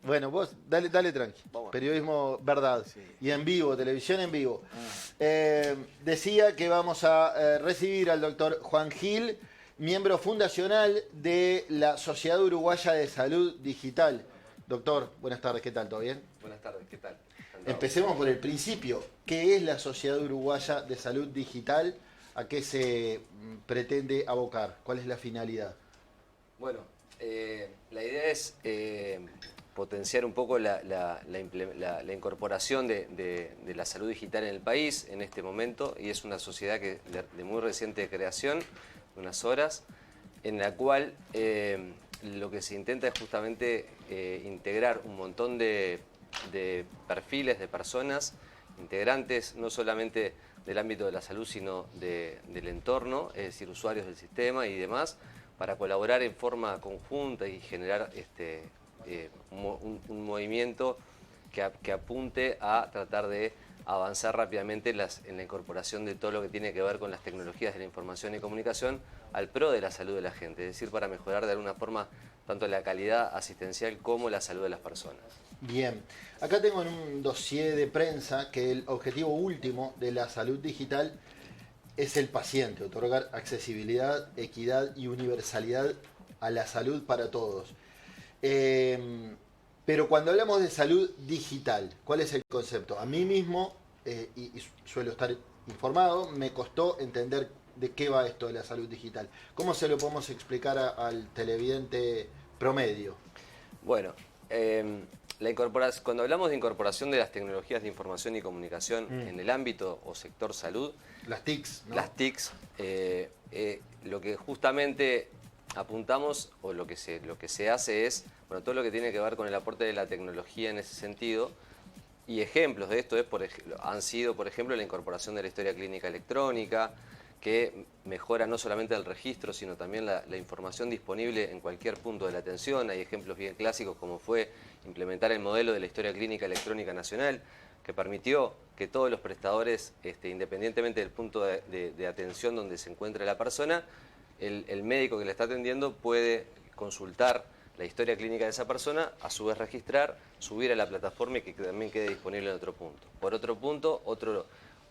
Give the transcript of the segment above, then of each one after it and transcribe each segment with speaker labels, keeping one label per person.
Speaker 1: Bueno, vos dale tranqui.
Speaker 2: Vamos.
Speaker 1: Periodismo verdad.
Speaker 2: Sí.
Speaker 1: Y en vivo, televisión en vivo. Decía que vamos a recibir al doctor Juan Gil, miembro fundacional de la Sociedad Uruguaya de Salud Digital. Doctor, buenas tardes, ¿qué tal? ¿Todo bien?
Speaker 2: Buenas tardes, ¿qué tal? Encantado.
Speaker 1: Empecemos por el principio. ¿Qué es la Sociedad Uruguaya de Salud Digital? ¿A qué se pretende abocar? ¿Cuál es la finalidad?
Speaker 2: Bueno, la idea es potenciar un poco la incorporación de la salud digital en el país en este momento, y es una sociedad que de muy reciente creación, unas horas, en la cual lo que se intenta es justamente integrar un montón de perfiles de personas integrantes, no solamente del ámbito de la salud, sino del entorno, es decir, usuarios del sistema y demás, para colaborar en forma conjunta y generar un movimiento que apunte a tratar de avanzar rápidamente en la incorporación de todo lo que tiene que ver con las tecnologías de la información y comunicación al pro de la salud de la gente, es decir, para mejorar de alguna forma tanto la calidad asistencial como la salud de las personas.
Speaker 1: Bien, acá tengo en un dossier de prensa que el objetivo último de la salud digital es el paciente, otorgar accesibilidad, equidad y universalidad a la salud para todos. Pero cuando hablamos de salud digital, ¿cuál es el concepto? A mí mismo, y suelo estar informado, me costó entender de qué va esto de la salud digital. ¿Cómo se lo podemos explicar al televidente promedio?
Speaker 2: Bueno, cuando hablamos de incorporación de las tecnologías de información y comunicación en el ámbito o sector salud,
Speaker 1: Las TICs, ¿no?
Speaker 2: las TICs, lo que justamente apuntamos o lo que se hace es, bueno, todo lo que tiene que ver con el aporte de la tecnología en ese sentido, y ejemplos de esto han sido, por ejemplo, la incorporación de la historia clínica electrónica, que mejora no solamente el registro, sino también la información disponible en cualquier punto de la atención. Hay ejemplos bien clásicos como fue implementar el modelo de la historia clínica electrónica nacional, que permitió que todos los prestadores, independientemente del punto de atención donde se encuentre la persona, el médico que le está atendiendo puede consultar la historia clínica de esa persona, a su vez registrar, subir a la plataforma y que también quede disponible en otro punto. Por otro punto,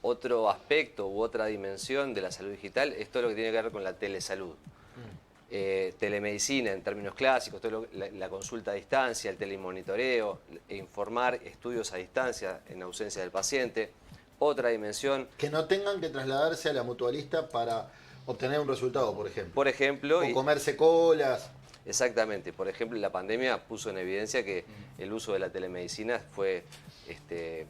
Speaker 2: otro aspecto u otra dimensión de la salud digital es todo lo que tiene que ver con la telesalud. Telemedicina en términos clásicos, la consulta a distancia, el telemonitoreo, informar estudios a distancia en ausencia del paciente. Otra dimensión...
Speaker 1: Que no tengan que trasladarse a la mutualista para obtener un resultado, por ejemplo.
Speaker 2: Por ejemplo...
Speaker 1: O comerse colas.
Speaker 2: Exactamente. Por ejemplo, la pandemia puso en evidencia que el uso de la telemedicina fue,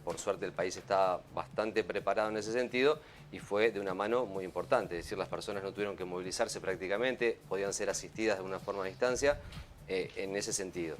Speaker 2: por suerte el país estaba bastante preparado en ese sentido y fue de una mano muy importante. Es decir, las personas no tuvieron que movilizarse prácticamente, podían ser asistidas de una forma a distancia en ese sentido.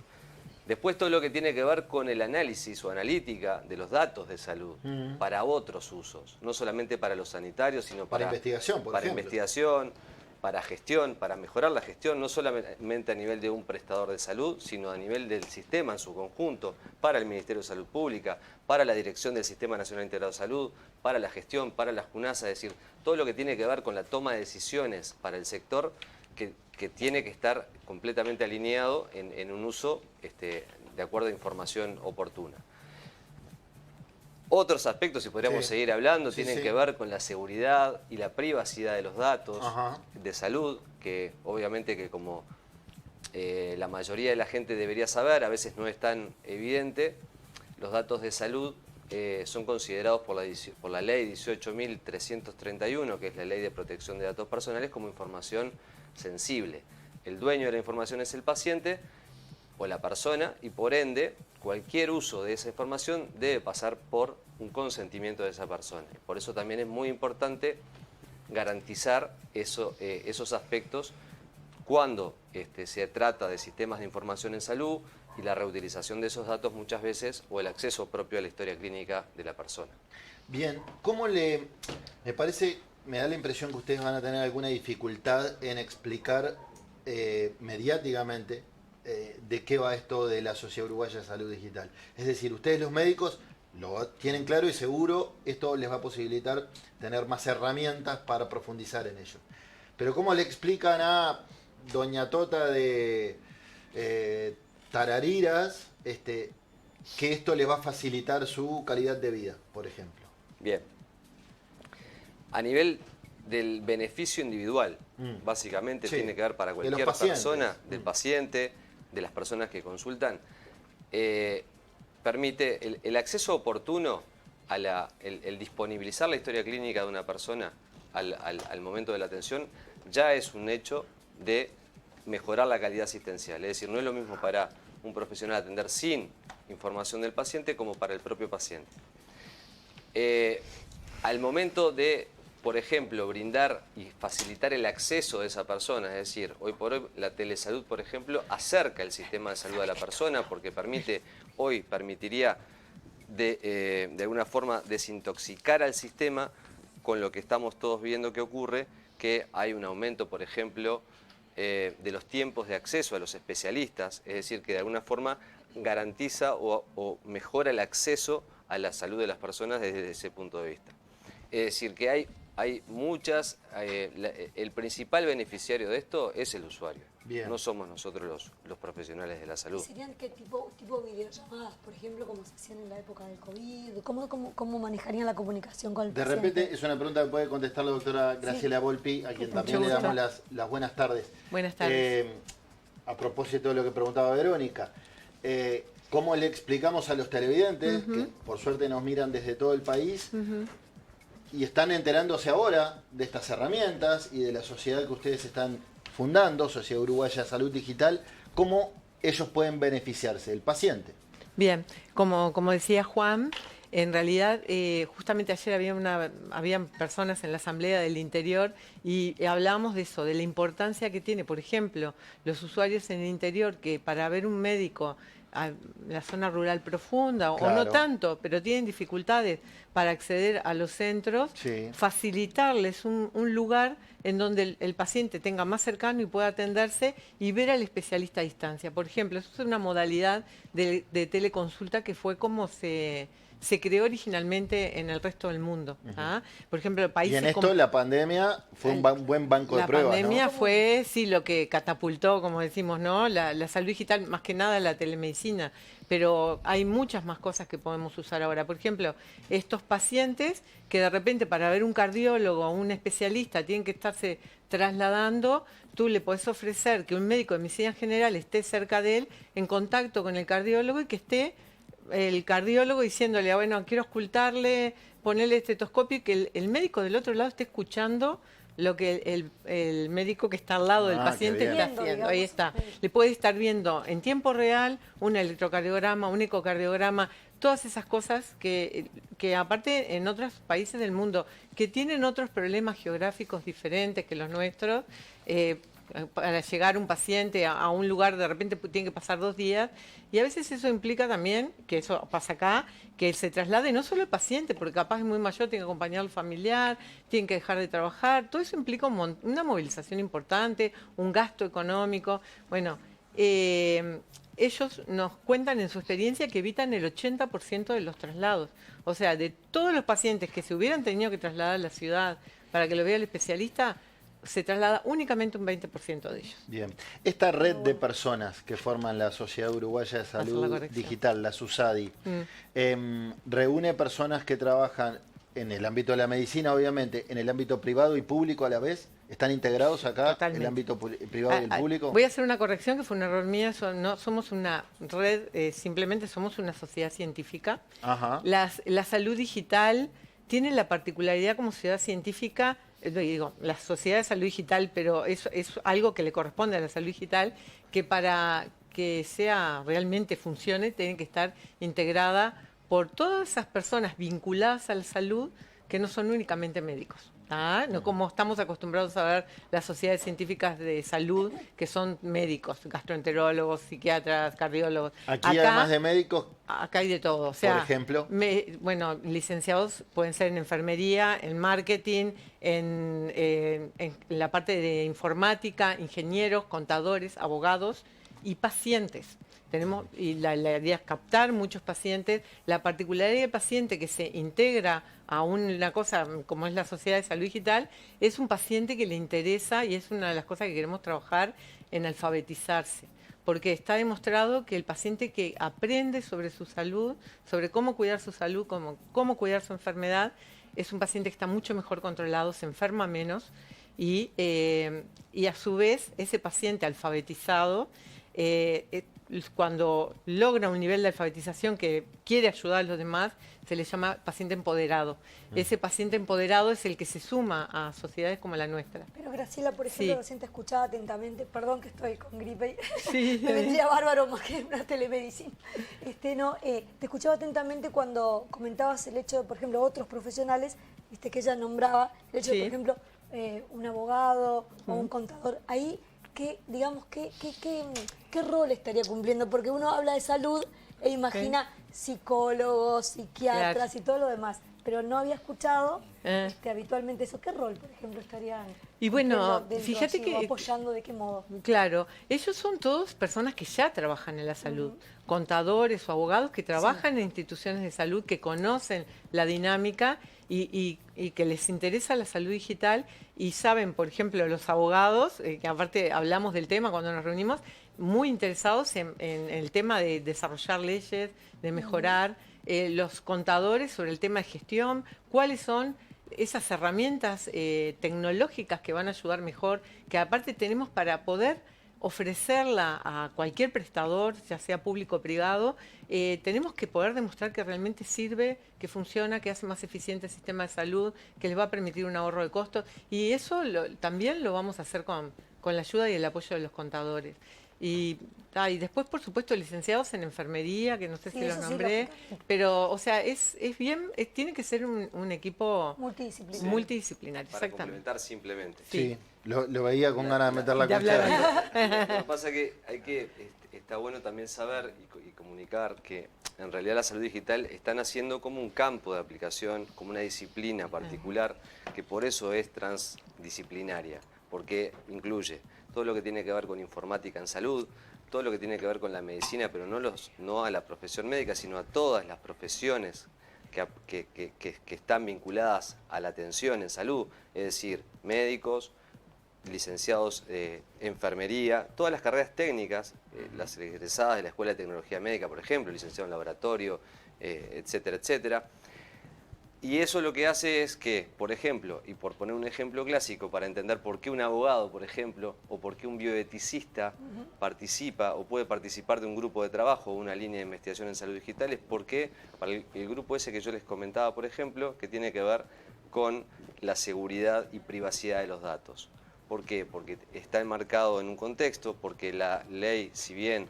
Speaker 2: Después todo lo que tiene que ver con el análisis o analítica de los datos de salud para otros usos, no solamente para los sanitarios, sino
Speaker 1: para investigación, por ejemplo.
Speaker 2: Investigación, para gestión, para mejorar la gestión, no solamente a nivel de un prestador de salud, sino a nivel del sistema en su conjunto, para el Ministerio de Salud Pública, para la Dirección del Sistema Nacional Integrado de Salud, para la gestión, para las CUNASA, es decir, todo lo que tiene que ver con la toma de decisiones para el sector que tiene que estar completamente alineado en un uso de acuerdo a información oportuna. Otros aspectos, si podríamos seguir hablando, tienen que ver con la seguridad y la privacidad de los datos de salud, que obviamente que como la mayoría de la gente debería saber, a veces no es tan evidente, los datos de salud son considerados por la ley 18.331, que es la ley de protección de datos personales, como información sensible. El dueño de la información es el paciente o la persona y por ende cualquier uso de esa información debe pasar por un consentimiento de esa persona. Por eso también es muy importante garantizar esos aspectos cuando se trata de sistemas de información en salud y la reutilización de esos datos muchas veces o el acceso propio a la historia clínica de la persona.
Speaker 1: Bien, me da la impresión que ustedes van a tener alguna dificultad en explicar mediáticamente de qué va esto de la Sociedad Uruguaya de Salud Digital. Es decir, ustedes los médicos lo tienen claro y seguro esto les va a posibilitar tener más herramientas para profundizar en ello. Pero ¿cómo le explican a doña Tota de tarariras que esto le va a facilitar su calidad de vida, por ejemplo?
Speaker 2: Bien. A nivel del beneficio individual, básicamente
Speaker 1: Sí,
Speaker 2: tiene que ver para
Speaker 1: de los
Speaker 2: cualquier
Speaker 1: pacientes.
Speaker 2: persona, del paciente, de las personas que consultan, permite el acceso oportuno a el disponibilizar la historia clínica de una persona al momento de la atención, ya es un hecho de mejorar la calidad asistencial. Es decir, no es lo mismo para un profesional atender sin información del paciente como para el propio paciente. Al momento de, por ejemplo, brindar y facilitar el acceso de esa persona, es decir, hoy por hoy la telesalud, por ejemplo, acerca el sistema de salud a la persona porque permitiría de alguna forma desintoxicar al sistema, con lo que estamos todos viendo que ocurre, que hay un aumento, por ejemplo, de los tiempos de acceso a los especialistas, es decir, que de alguna forma garantiza o mejora el acceso a la salud de las personas desde ese punto de vista. Es decir, que hay muchas, el principal beneficiario de esto es el usuario.
Speaker 1: Bien.
Speaker 2: No somos nosotros los profesionales de la salud.
Speaker 3: ¿Serían qué tipo videollamadas, por ejemplo, como se hacían en la época del COVID? ¿Cómo manejarían la comunicación con el
Speaker 1: De
Speaker 3: paciente?
Speaker 1: repente es una pregunta que puede contestar la doctora Graciela Volpi, a quien también le damos las buenas tardes.
Speaker 4: Buenas tardes.
Speaker 1: A propósito de lo que preguntaba Verónica, ¿cómo le explicamos a los televidentes, que por suerte nos miran desde todo el país, y están enterándose ahora de estas herramientas y de la sociedad que ustedes están fundando, Sociedad Uruguaya de Salud Digital, cómo ellos pueden beneficiarse, el paciente?
Speaker 4: Bien, como decía Juan, en realidad justamente ayer habían personas en la Asamblea del Interior y hablábamos de eso, de la importancia que tiene, por ejemplo, los usuarios en el interior que para ver un médico a la zona rural profunda o no tanto, pero tienen dificultades para acceder a los centros, facilitarles un lugar en donde el paciente tenga más cercano y pueda atenderse y ver al especialista a distancia. Por ejemplo, eso es una modalidad de teleconsulta que fue como se creó originalmente en el resto del mundo. Por ejemplo, países
Speaker 1: y en esto la pandemia fue un buen banco de pruebas,
Speaker 4: La pandemia
Speaker 1: ¿no?
Speaker 4: fue, sí, lo que catapultó, como decimos, ¿no? La salud digital, más que nada la telemedicina. Pero hay muchas más cosas que podemos usar ahora. Por ejemplo, estos pacientes que de repente para ver un cardiólogo o un especialista tienen que estarse trasladando, tú le podés ofrecer que un médico de medicina general esté cerca de él, en contacto con el cardiólogo y que esté el cardiólogo diciéndole, bueno, quiero auscultarle, ponerle estetoscopio y que el médico del otro lado esté escuchando lo que el médico que está al lado del paciente está haciendo. Ahí está. Le puede estar viendo en tiempo real un electrocardiograma, un ecocardiograma, todas esas cosas que aparte en otros países del mundo que tienen otros problemas geográficos diferentes que los nuestros, para llegar un paciente a un lugar de repente tiene que pasar 2 días y a veces eso implica también, que eso pasa acá, que se traslade no solo el paciente, porque capaz es muy mayor, tiene que acompañar al familiar, tiene que dejar de trabajar, todo eso implica una movilización importante, un gasto económico. Bueno, ellos nos cuentan en su experiencia que evitan el 80% de los traslados. O sea, de todos los pacientes que se hubieran tenido que trasladar a la ciudad para que lo vea el especialista, se traslada únicamente un 20% de ellos.
Speaker 1: Bien. Esta red de personas que forman la Sociedad Uruguaya de Salud Digital, la SUSADI, reúne personas que trabajan en el ámbito de la medicina, obviamente, en el ámbito privado y público a la vez. ¿Están integrados acá?
Speaker 4: Totalmente.
Speaker 1: El ámbito privado y el público.
Speaker 4: Voy a hacer una corrección que fue un error mío. No somos una red, simplemente somos una sociedad científica.
Speaker 1: Ajá.
Speaker 4: La salud digital tiene la particularidad como sociedad científica, digo, la sociedad de salud digital, pero es algo que le corresponde a la salud digital, que para que sea realmente funcione, tiene que estar integrada por todas esas personas vinculadas a la salud que no son únicamente médicos. No como estamos acostumbrados a ver las sociedades científicas de salud, que son médicos, gastroenterólogos, psiquiatras, cardiólogos.
Speaker 1: Aquí,
Speaker 4: acá,
Speaker 1: además de médicos,
Speaker 4: acá hay de todo. O sea,
Speaker 1: por ejemplo,
Speaker 4: bueno, licenciados pueden ser en enfermería, en marketing, en la parte de informática, ingenieros, contadores, abogados y pacientes. La idea es captar muchos pacientes. La particularidad del paciente que se integra a una cosa como es la Sociedad de Salud Digital es un paciente que le interesa y es una de las cosas que queremos trabajar en alfabetizarse. porque está demostrado que el paciente que aprende sobre su salud, sobre cómo cuidar su salud, cómo cuidar su enfermedad, es un paciente que está mucho mejor controlado, se enferma menos y a su vez ese paciente alfabetizado, cuando logra un nivel de alfabetización que quiere ayudar a los demás, se le llama paciente empoderado. Ese paciente empoderado es el que se suma a sociedades como la nuestra.
Speaker 3: Pero Graciela, por ejemplo,
Speaker 4: Sí.
Speaker 3: recién te escuchaba atentamente, perdón que estoy con gripe,
Speaker 4: Sí.
Speaker 3: me vendría bárbaro más que una telemedicina. Te escuchaba atentamente cuando comentabas el hecho de, por ejemplo, otros profesionales, que ella nombraba, el hecho de,
Speaker 4: Sí.
Speaker 3: por ejemplo, un abogado o un contador. Ahí, ¿qué rol estaría cumpliendo? Porque uno habla de salud e imagina psicólogos, psiquiatras y todo lo demás, pero no había escuchado habitualmente eso. ¿Qué rol, por ejemplo, estarían
Speaker 4: Y bueno,
Speaker 3: cumpliendo dentro
Speaker 4: fíjate
Speaker 3: así,
Speaker 4: que-
Speaker 3: o apoyando? ¿De qué modo?
Speaker 4: Claro, ellos son todos personas que ya trabajan en la salud, contadores o abogados que trabajan en instituciones de salud, que conocen la dinámica y que les interesa la salud digital y saben, por ejemplo, los abogados, que aparte hablamos del tema cuando nos reunimos, muy interesados en el tema de desarrollar leyes, de mejorar, los contadores sobre el tema de gestión, cuáles son esas herramientas tecnológicas que van a ayudar mejor, que aparte tenemos para poder ofrecerla a cualquier prestador, ya sea público o privado, tenemos que poder demostrar que realmente sirve, que funciona, que hace más eficiente el sistema de salud, que les va a permitir un ahorro de costos. Y eso también lo vamos a hacer con la ayuda y el apoyo de los contadores. Y después, por supuesto, licenciados en enfermería, que no sé
Speaker 3: Sí,
Speaker 4: si los
Speaker 3: eso sí,
Speaker 4: nombré,
Speaker 3: lógicamente.
Speaker 4: pero, o sea, es bien, tiene que ser un equipo
Speaker 3: Multidisciplinario.
Speaker 4: multidisciplinario,
Speaker 2: Para
Speaker 4: exactamente.
Speaker 2: complementar simplemente.
Speaker 1: Sí, lo veía con ganas de meter la
Speaker 4: de hablar
Speaker 1: cuchara.
Speaker 2: Lo que pasa es que está bueno también saber y comunicar que en realidad la salud digital están haciendo como un campo de aplicación, como una disciplina particular, que por eso es transdisciplinaria, porque incluye todo lo que tiene que ver con informática en salud, todo lo que tiene que ver con la medicina, pero no a la profesión médica, sino a todas las profesiones que están vinculadas a la atención en salud, es decir, médicos, licenciados enfermería, todas las carreras técnicas, las egresadas de la Escuela de Tecnología Médica, por ejemplo, licenciado en laboratorio, etcétera, etcétera. Y eso lo que hace es que, por ejemplo, y por poner un ejemplo clásico para entender por qué un abogado, por ejemplo, o por qué un bioeticista participa o puede participar de un grupo de trabajo o una línea de investigación en salud digital, es porque para el grupo ese que yo les comentaba, por ejemplo, que tiene que ver con la seguridad y privacidad de los datos. ¿Por qué? Porque está enmarcado en un contexto, porque la ley, si bien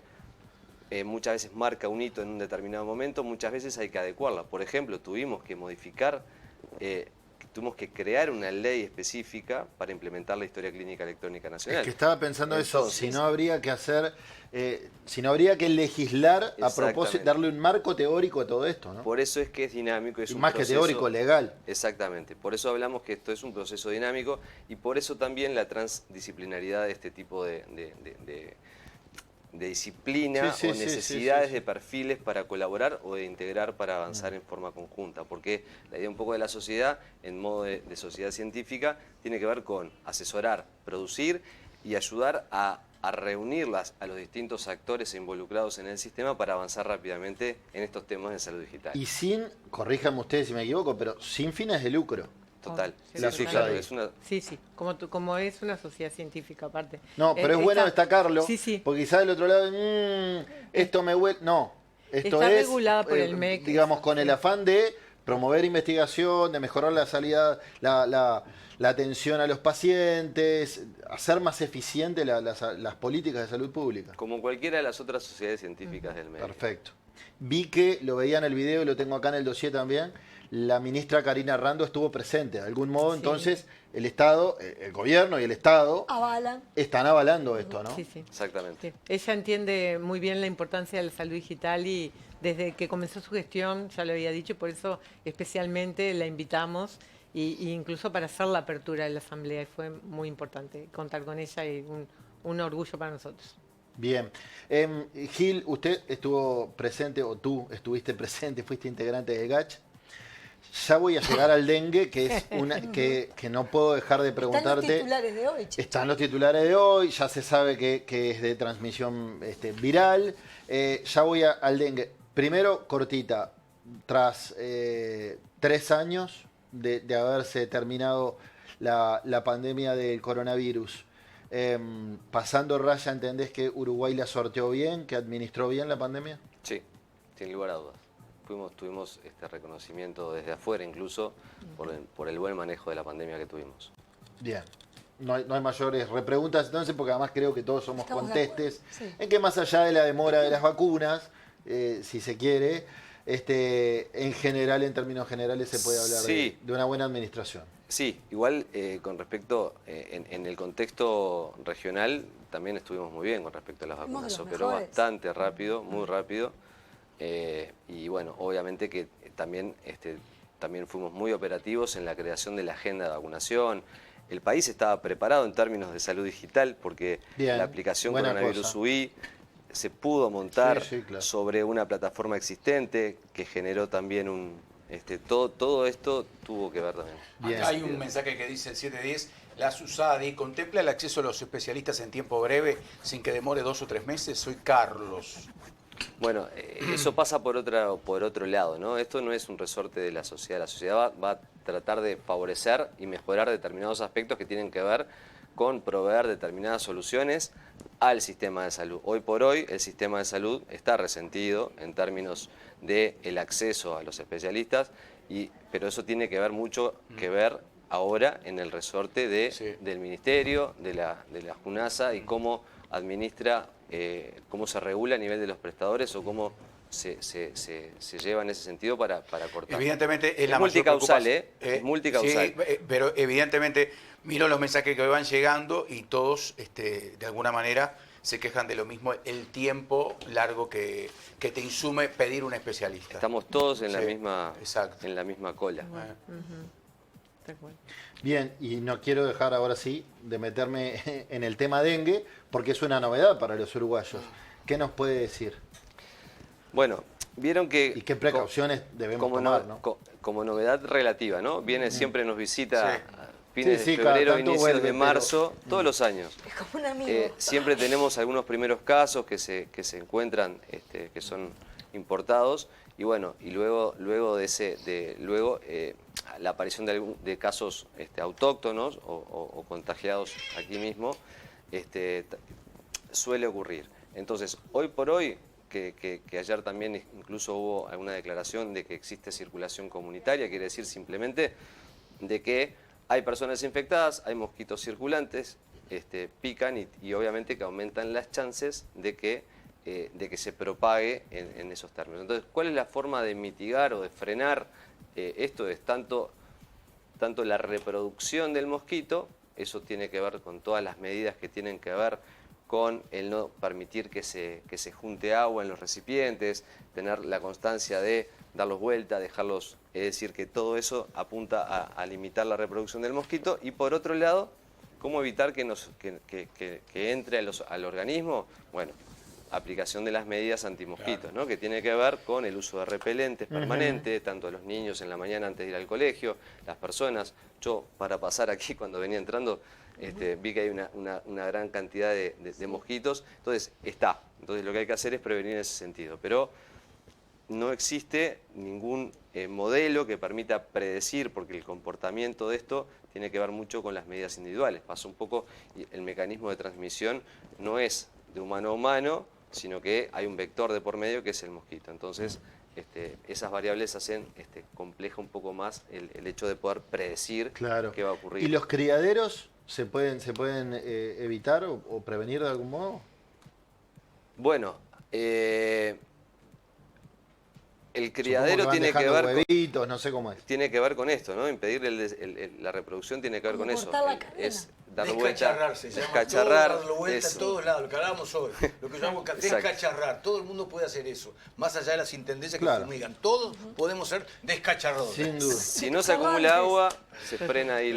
Speaker 2: muchas veces marca un hito en un determinado momento, muchas veces hay que adecuarla. Por ejemplo, tuvimos que modificar, tuvimos que crear una ley específica para implementar la historia clínica electrónica nacional.
Speaker 1: Es que estaba pensando eso,
Speaker 2: Entonces,
Speaker 1: si no habría que hacer, si no habría que legislar a propósito,
Speaker 2: Exactamente.
Speaker 1: darle un marco teórico a todo esto, ¿no?
Speaker 2: Por eso es que es dinámico, es
Speaker 1: Y
Speaker 2: un
Speaker 1: más que
Speaker 2: proceso,
Speaker 1: teórico, legal.
Speaker 2: Exactamente, por eso hablamos que esto es un proceso dinámico y por eso también la transdisciplinaridad de este tipo de disciplina
Speaker 1: Sí, sí,
Speaker 2: o
Speaker 1: sí,
Speaker 2: necesidades
Speaker 1: sí, sí.
Speaker 2: de perfiles para colaborar o de integrar para avanzar en forma conjunta, porque la idea un poco de la sociedad, en modo de sociedad científica, tiene que ver con asesorar, producir y ayudar a reunirlas a los distintos actores involucrados en el sistema para avanzar rápidamente en estos temas de salud digital.
Speaker 1: Y sin, corríjanme ustedes si me equivoco, pero sin fines de lucro.
Speaker 2: Total.
Speaker 4: Sí,
Speaker 1: La
Speaker 2: Sí,
Speaker 1: sociedad
Speaker 2: claro,
Speaker 1: ahí.
Speaker 2: es una,
Speaker 4: Sí, como es una sociedad científica aparte.
Speaker 1: No, pero es bueno destacarlo,
Speaker 4: Sí, sí.
Speaker 1: porque quizás del otro lado, esto me huele... No, esto
Speaker 4: Está
Speaker 1: es,
Speaker 4: regulada por el MEC,
Speaker 1: digamos,
Speaker 4: eso,
Speaker 1: con el
Speaker 4: sí.
Speaker 1: afán de promover investigación, de mejorar la salida, la atención a los pacientes, hacer más eficiente las políticas de salud pública.
Speaker 2: como cualquiera de las otras sociedades científicas del medio.
Speaker 1: Perfecto. Vi que, lo veía en el video y lo tengo acá en el dossier también, la ministra Karina Rando estuvo presente. De algún modo,
Speaker 4: Sí.
Speaker 1: entonces, el Estado, el gobierno y el Estado
Speaker 3: Avalan.
Speaker 1: están avalando esto, ¿no?
Speaker 4: Sí, sí.
Speaker 2: Exactamente.
Speaker 4: Sí. Ella entiende muy bien la importancia de la salud digital y desde que comenzó su gestión, ya lo había dicho, por eso especialmente la invitamos y incluso para hacer la apertura de la asamblea. Y fue muy importante contar con ella y un orgullo para nosotros.
Speaker 1: Bien. Gil, usted estuvo presente, o tú estuviste presente, fuiste integrante de GACH. Ya voy a llegar al dengue, que es una que no puedo dejar de preguntarte.
Speaker 3: Están los titulares de hoy, Chicho.
Speaker 1: Están los titulares de hoy, ya se sabe que es de transmisión viral. Ya voy al dengue. Primero, cortita, tras 3 años de haberse terminado la pandemia del coronavirus, pasando raya, ¿entendés que Uruguay la sorteó bien, que administró bien la pandemia?
Speaker 2: Sí, sin lugar a dudas. Tuvimos este reconocimiento desde afuera incluso por el buen manejo de la pandemia que tuvimos.
Speaker 1: Bien. No hay mayores repreguntas entonces, porque además creo que todos somos contestes
Speaker 3: sí.
Speaker 1: en que más allá de la demora de las vacunas, si se quiere, en general, en términos generales, se puede hablar
Speaker 2: sí.
Speaker 1: de una buena administración.
Speaker 2: Sí, igual con respecto, en el contexto regional también estuvimos muy bien con respecto a las vacunas. Se operó bastante rápido, muy rápido. Y bueno, obviamente que también fuimos muy operativos en la creación de la agenda de vacunación. El país estaba preparado en términos de salud digital porque la aplicación Coronavirus UI se pudo montar sobre una plataforma existente que generó también todo esto tuvo que ver también.
Speaker 5: Acá hay un mensaje que dice el 710, la SUSADI contempla el acceso a los especialistas en tiempo breve sin que demore 2 o 3 meses. Soy Carlos.
Speaker 2: Bueno, eso pasa por otro lado, ¿no? Esto no es un resorte de la sociedad. La sociedad va a tratar de favorecer y mejorar determinados aspectos que tienen que ver con proveer determinadas soluciones al sistema de salud. Hoy por hoy el sistema de salud está resentido en términos del acceso a los especialistas, pero eso tiene que ver mucho que ver ahora en el resorte del Ministerio, de la JUNASA y cómo administra, cómo se regula a nivel de los prestadores o cómo se lleva en ese sentido para cortar.
Speaker 5: Evidentemente
Speaker 2: es multicausal, es multicausal.
Speaker 5: Sí, pero evidentemente miro los mensajes que van llegando y todos de alguna manera se quejan de lo mismo, el tiempo largo que te insume pedir un especialista.
Speaker 2: Estamos todos en la misma cola.
Speaker 1: Bien, y no quiero dejar ahora sí de meterme en el tema dengue, porque es una novedad para los uruguayos. ¿Qué nos puede decir?
Speaker 2: Bueno, vieron que...
Speaker 1: ¿Y qué precauciones debemos tomar? ¿No?
Speaker 2: Como novedad relativa, ¿no? Siempre nos visita fines
Speaker 1: de
Speaker 2: febrero, inicios de marzo, todos los años.
Speaker 3: Es como un amigo.
Speaker 2: Siempre tenemos algunos primeros casos que se encuentran, que son importados, y bueno, y luego la aparición de casos autóctonos o contagiados aquí mismo, suele ocurrir. Entonces, hoy por hoy, que ayer también incluso hubo alguna declaración de que existe circulación comunitaria, quiere decir simplemente de que hay personas infectadas, hay mosquitos circulantes, pican y obviamente que aumentan las chances de que se propague en esos términos. Entonces, ¿cuál es la forma de mitigar o de frenar esto? Es tanto la reproducción del mosquito, eso tiene que ver con todas las medidas que tienen que ver con el no permitir que se junte agua en los recipientes, tener la constancia de darlos vuelta, dejarlos, es decir, que todo eso apunta a limitar la reproducción del mosquito. Y por otro lado, ¿cómo evitar que entre al organismo? Bueno, aplicación de las medidas antimosquitos, ¿no? Que tiene que ver con el uso de repelentes permanentes, tanto a los niños en la mañana antes de ir al colegio, las personas. Yo, para pasar aquí, cuando venía entrando, vi que hay una gran cantidad de mosquitos. Entonces, lo que hay que hacer es prevenir en ese sentido. Pero no existe ningún modelo que permita predecir, porque el comportamiento de esto tiene que ver mucho con las medidas individuales. Pasa un poco, y el mecanismo de transmisión no es de humano a humano, sino que hay un vector de por medio que es el mosquito. Entonces, esas variables hacen complejo un poco más el hecho de poder predecir qué va a ocurrir.
Speaker 1: ¿Y los criaderos se pueden evitar o prevenir de algún modo?
Speaker 2: Bueno, el criadero tiene que ver
Speaker 1: huevitos, no sé cómo es.
Speaker 2: Tiene que ver con esto, ¿no? Impedir la reproducción tiene que ver con eso. Es dar vuelta,
Speaker 6: descacharrar, darlo vuelta en todos lados, lo que hablábamos hoy. Lo que llamamos descacharrar, todo el mundo puede hacer eso. Más allá de las intendencias que fumigan, todos podemos ser descacharradores.
Speaker 1: Sin duda.
Speaker 2: Si no se acumula agua, se frena ahí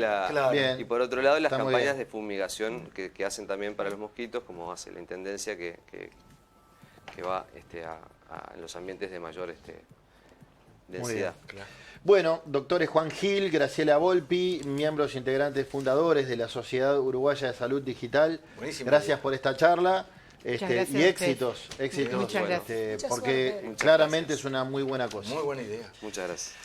Speaker 2: y por otro lado, las campañas de fumigación que hacen también para los mosquitos, como hace la intendencia que va en los ambientes de mayor densidad.
Speaker 6: Claro.
Speaker 1: Bueno, doctores Juan Gil, Graciela Volpi, miembros integrantes fundadores de la Sociedad Uruguaya de Salud Digital.
Speaker 6: Buenísimo.
Speaker 1: Gracias por esta charla.
Speaker 4: gracias
Speaker 1: Y
Speaker 4: a
Speaker 1: éxitos,
Speaker 4: Muchas gracias.
Speaker 1: porque
Speaker 3: Mucha
Speaker 1: claramente
Speaker 2: suerte.
Speaker 1: es una muy buena cosa.
Speaker 6: Muy buena idea.
Speaker 2: Muchas gracias.